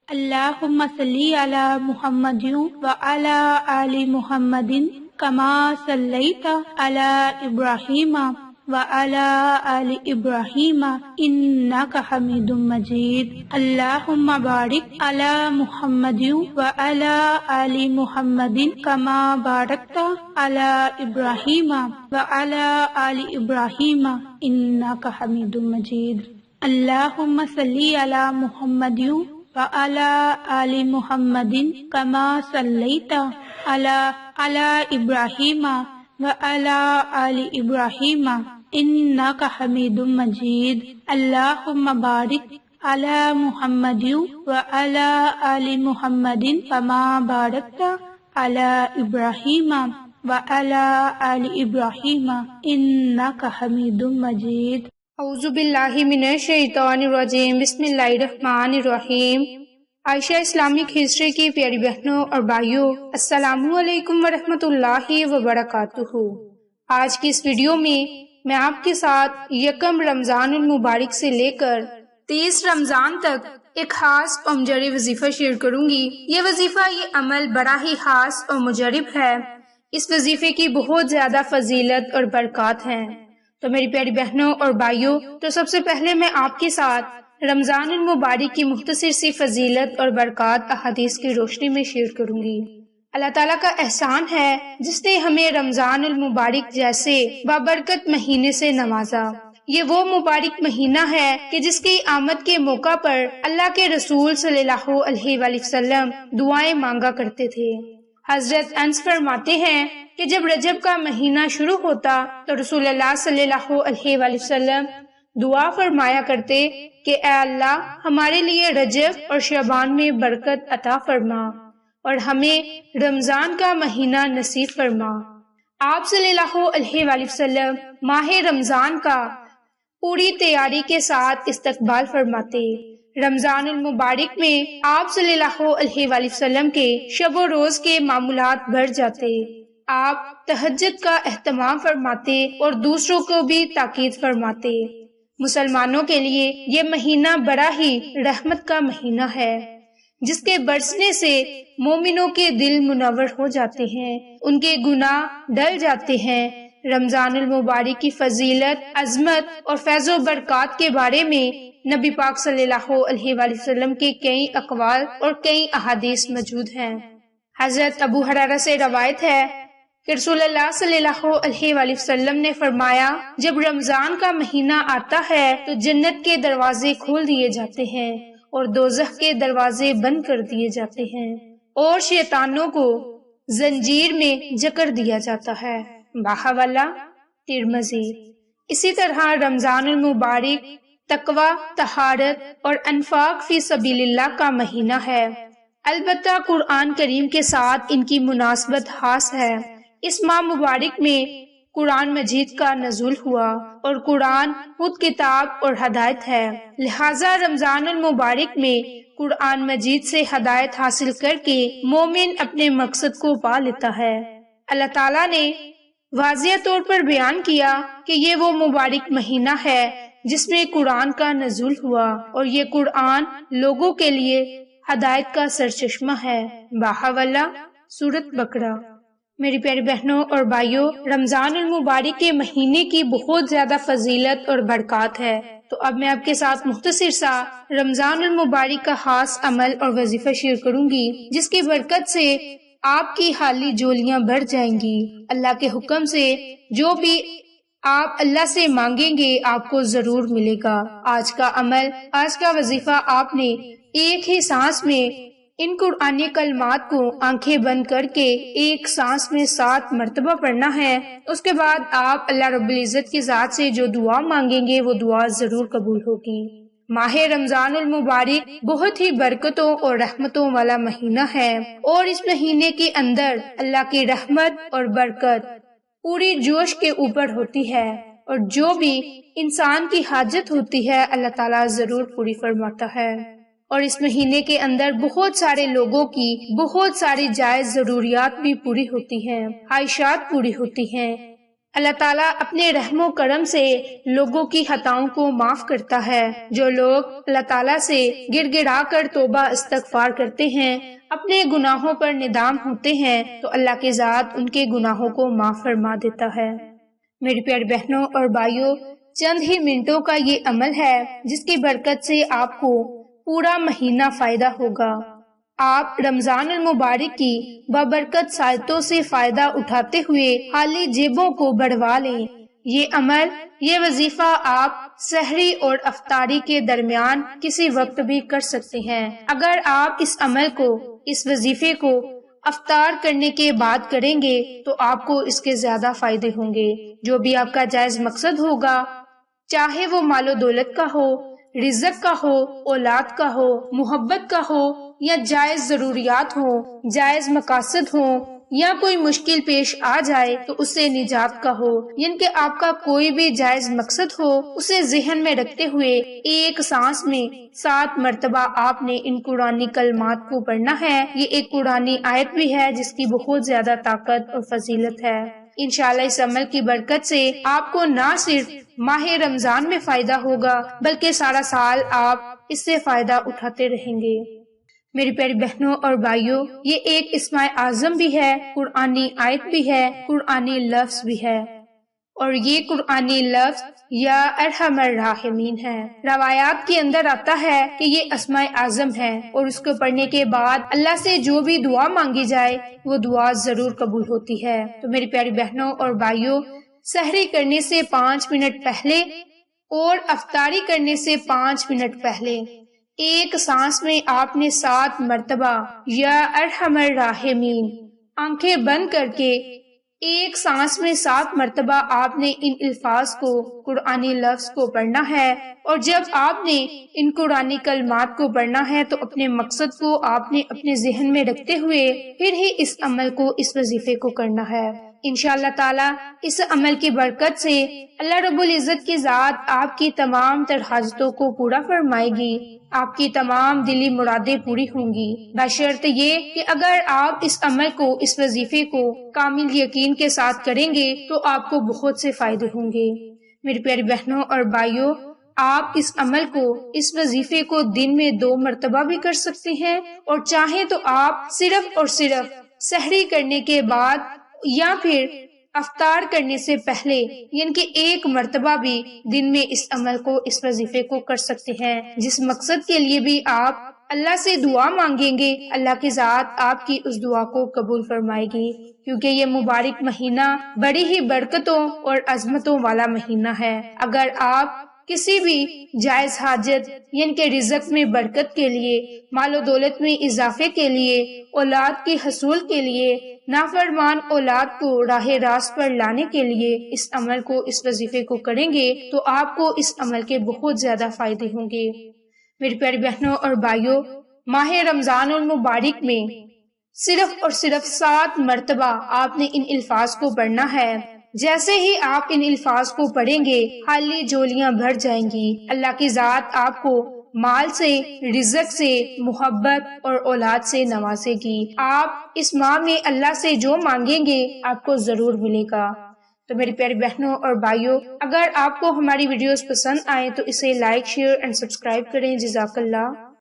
اللہم صلی علی محمد وعلی آل محمد کما صلیت علی ابراہیم وعلی آل ابراہیم انک حمید مجید۔ اللہم بارک علی محمد وعلی آل محمد کما بارکت علی ابراہیم وعلی آل ابراہیم انک حمید مجید۔ اللہم صلی علی محمد وعلی آل محمد کما صلیت علی ابراہیم وعلی آل ابراہیم انک حمید مجید۔ اللہم بارک علی محمد وعلی آل محمد کما بارکت علی ابراہیم وعلی آل ابراہیم انک حمید مجید۔ اعوذ باللہ من الشیطان الرجیم، بسم اللہ الرحمن الرحیم۔ عائشہ اسلامک ہسٹری کی پیاری بہنوں اور بھائیوں، السلام علیکم ورحمۃ اللہ وبرکاتہ۔ آج کی اس ویڈیو میں آپ کے ساتھ یکم رمضان المبارک سے لے کر 30 رمضان تک ایک خاص اور مجرب وظیفہ شیئر کروں گی۔ یہ وظیفہ، یہ عمل بڑا ہی خاص اور مجرب ہے۔ اس وظیفے کی بہت زیادہ فضیلت اور برکات ہیں۔ تو میری پیاری بہنوں اور بھائیوں، تو سب سے پہلے میں آپ کے ساتھ رمضان المبارک کی مختصر سی فضیلت اور برکات احادیث کی روشنی میں شیئر کروں گی۔ اللہ تعالیٰ کا احسان ہے جس نے ہمیں رمضان المبارک جیسے بابرکت مہینے سے نوازا۔ یہ وہ مبارک مہینہ ہے کہ جس کی آمد کے موقع پر اللہ کے رسول صلی اللہ علیہ وآلہ وسلم دعائیں مانگا کرتے تھے۔ حضرت انس فرماتے ہیں کہ جب رجب کا مہینہ شروع ہوتا تو رسول اللہ صلی اللہ علیہ وآلہ وسلم دعا فرمایا کرتے کہ اے اللہ، ہمارے لیے رجب اور شعبان میں برکت عطا فرما اور ہمیں رمضان کا مہینہ نصیب فرما۔ آپ صلی اللہ علیہ وآلہ وسلم ماہ رمضان کا پوری تیاری کے ساتھ استقبال فرماتے۔ رمضان المبارک میں آپ صلی اللہ علیہ وآلہ وسلم کے شب و روز کے معمولات بڑھ جاتے۔ آپ تہجد کا اہتمام فرماتے اور دوسروں کو بھی تاکید فرماتے۔ مسلمانوں کے لیے یہ مہینہ بڑا ہی رحمت کا مہینہ ہے، جس کے برسنے سے مومنوں کے دل منور ہو جاتے ہیں، ان کے گناہ ڈل جاتے ہیں۔ رمضان المبارک کی فضیلت، عظمت اور فیض و برکات کے بارے میں نبی پاک صلی اللہ علیہ وآلہ وسلم کے کئی اقوال اور کئی احادیث موجود ہیں۔ حضرت ابو ہریرہ سے روایت ہے کہ رسول اللہ صلی اللہ علیہ وآلہ وسلم نے فرمایا، جب رمضان کا مہینہ آتا ہے تو جنت کے دروازے کھول دیے جاتے ہیں اور دوزخ کے دروازے بند کر دیے جاتے ہیں اور شیطانوں کو زنجیر میں جکڑ دیا جاتا ہے۔ باحوالہ ترمذی۔ اسی طرح رمضان المبارک تقوی، طہارت اور انفاق فی سبیل اللہ کا مہینہ ہے۔ البتہ قرآن کریم کے ساتھ ان کی مناسبت خاص ہے۔ اس ماہ مبارک میں قرآن مجید کا نزول ہوا اور قرآن خود کتاب اور ہدایت ہے، لہٰذا رمضان المبارک میں قرآن مجید سے ہدایت حاصل کر کے مومن اپنے مقصد کو پا لیتا ہے۔ اللہ تعالیٰ نے واضح طور پر بیان کیا کہ یہ وہ مبارک مہینہ ہے جس میں قرآن کا نزول ہوا اور یہ قرآن لوگوں کے لیے ہدایت کا سرچشمہ ہے۔ باحوالہ سورۃ بقرہ۔ میری پیاری بہنوں اور بھائیوں، رمضان المبارک کے مہینے کی بہت زیادہ فضیلت اور برکات ہے۔ تو اب میں آپ کے ساتھ مختصر سا رمضان المبارک کا خاص عمل اور وظیفہ شیئر کروں گی، جس کی برکت سے آپ کی خالی جولیاں بھر جائیں گی۔ اللہ کے حکم سے جو بھی آپ اللہ سے مانگیں گے آپ کو ضرور ملے گا۔ آج کا عمل، آج کا وظیفہ آپ نے ایک ہی سانس میں ان قرآنی کلمات کو آنکھیں بند کر کے ایک سانس میں 7 مرتبہ پڑھنا ہے۔ اس کے بعد آپ اللہ رب العزت کی ذات سے جو دعا مانگیں گے وہ دعا ضرور قبول ہوگی۔ ماہ رمضان المبارک بہت ہی برکتوں اور رحمتوں والا مہینہ ہے اور اس مہینے کے اندر اللہ کی رحمت اور برکت پوری جوش کے اوپر ہوتی ہے اور جو بھی انسان کی حاجت ہوتی ہے اللہ تعالیٰ ضرور پوری فرماتا ہے۔ اور اس مہینے کے اندر بہت سارے لوگوں کی بہت ساری جائز ضروریات بھی پوری ہوتی ہیں، خواہشات پوری ہوتی ہیں۔ اللہ تعالیٰ اپنے رحم و کرم سے لوگوں کی خطاؤں کو معاف کرتا ہے۔ جو لوگ اللہ تعالیٰ سے گڑ گڑا کر توبہ استغفار کرتے ہیں، اپنے گناہوں پر ندام ہوتے ہیں، تو اللہ کی ذات ان کے گناہوں کو معاف فرما دیتا ہے۔ میری پیاری بہنوں اور بھائیوں، چند ہی منٹوں کا یہ عمل ہے جس کی برکت سے آپ کو پورا مہینہ فائدہ ہوگا۔ آپ رمضان المبارک کی بابرکت ساعتوں سے فائدہ اٹھاتے ہوئے خالی جیبوں کو بڑھوا لیں۔ یہ عمل، یہ وظیفہ آپ سحری اور افطاری کے درمیان کسی وقت بھی کر سکتے ہیں۔ اگر آپ اس عمل کو، اس وظیفے کو افطار کرنے کے بعد کریں گے تو آپ کو اس کے زیادہ فائدے ہوں گے۔ جو بھی آپ کا جائز مقصد ہوگا، چاہے وہ مال و دولت کا ہو، رزق کا ہو، اولاد کا ہو، محبت کا ہو، یا جائز ضروریات ہوں، جائز مقاصد ہوں، یا کوئی مشکل پیش آ جائے تو اسے نجات کا ہو، یعنی کہ آپ کا کوئی بھی جائز مقصد ہو، اسے ذہن میں رکھتے ہوئے ایک سانس میں 7 مرتبہ آپ نے ان قرآنی کلمات کو پڑھنا ہے۔ یہ ایک قرآنی آیت بھی ہے جس کی بہت زیادہ طاقت اور فضیلت ہے۔ انشاءاللہ اس عمل کی برکت سے آپ کو نہ صرف ماہ رمضان میں فائدہ ہوگا بلکہ سارا سال آپ اس سے فائدہ اٹھاتے رہیں گے۔ میری پیاری بہنوں اور بھائیوں، یہ ایک اسماء اعظم بھی ہے، قرآنی آیت بھی ہے، قرآنی لفظ بھی ہے، اور یہ قرآنی لفظ یا ارحم الراحمین ہے۔ روایات کے اندر آتا ہے کہ یہ اسماء اعظم ہے اور اس کو پڑھنے کے بعد اللہ سے جو بھی دعا مانگی جائے وہ دعا ضرور قبول ہوتی ہے۔ تو میری پیاری بہنوں اور بھائیوں، سحری کرنے سے 5 منٹ پہلے اور افطاری کرنے سے 5 منٹ پہلے ایک سانس میں آپ نے 7 مرتبہ یا ارحم الراحمین آنکھیں بند کر کے ایک سانس میں 7 مرتبہ آپ نے ان الفاظ کو، قرآنی لفظ کو پڑھنا ہے، اور جب آپ نے ان قرآنی کلمات کو پڑھنا ہے تو اپنے مقصد کو آپ نے اپنے ذہن میں رکھتے ہوئے پھر ہی اس عمل کو، اس وظیفے کو کرنا ہے۔ انشاءاللہ تعالی اس عمل کی برکت سے اللہ رب العزت کی ذات آپ کی تمام تر حاجتوں کو پورا فرمائے گی، آپ کی تمام دلی مرادیں پوری ہوں گی، بشرط یہ کہ اگر آپ اس عمل کو، اس وظیفے کو کامل یقین کے ساتھ کریں گے تو آپ کو بہت سے فائدے ہوں گے۔ میری پیاری بہنوں اور بھائیوں، آپ اس عمل کو، اس وظیفے کو دن میں 2 مرتبہ بھی کر سکتے ہیں، اور چاہیں تو آپ صرف اور صرف سحری کرنے کے بعد یا پھر افطار کرنے سے پہلے، یعنی کہ 1 مرتبہ بھی دن میں اس عمل کو، اس وظیفے کو کر سکتے ہیں۔ جس مقصد کے لیے بھی آپ اللہ سے دعا مانگیں گے، اللہ کی ذات آپ کی اس دعا کو قبول فرمائے گی، کیونکہ یہ مبارک مہینہ بڑی ہی برکتوں اور عظمتوں والا مہینہ ہے۔ اگر آپ کسی بھی جائز حاجت، یعنی کہ رزق میں برکت کے لیے، مال و دولت میں اضافے کے لیے، اولاد کی حصول کے لیے، نافرمان اولاد کو راہ راست پر لانے کے لیے اس عمل کو، اس وظیفے کو کریں گے تو آپ کو اس عمل کے بہت زیادہ فائدے ہوں گے۔ میری پیاری بہنوں اور بھائیوں، ماہ رمضان المبارک میں صرف اور صرف 7 مرتبہ آپ نے ان الفاظ کو پڑھنا ہے۔ جیسے ہی آپ ان الفاظ کو پڑھیں گے خالی جولیاں بھر جائیں گی، اللہ کی ذات آپ کو مال سے، رزق سے، محبت اور اولاد سے نوازے گی۔ آپ اس ماہ میں اللہ سے جو مانگیں گے آپ کو ضرور ملے گا۔ تو میری پیاری بہنوں اور بھائیوں، اگر آپ کو ہماری ویڈیوز پسند آئیں تو اسے لائک، شیئر اینڈ سبسکرائب کریں۔ جزاک اللہ۔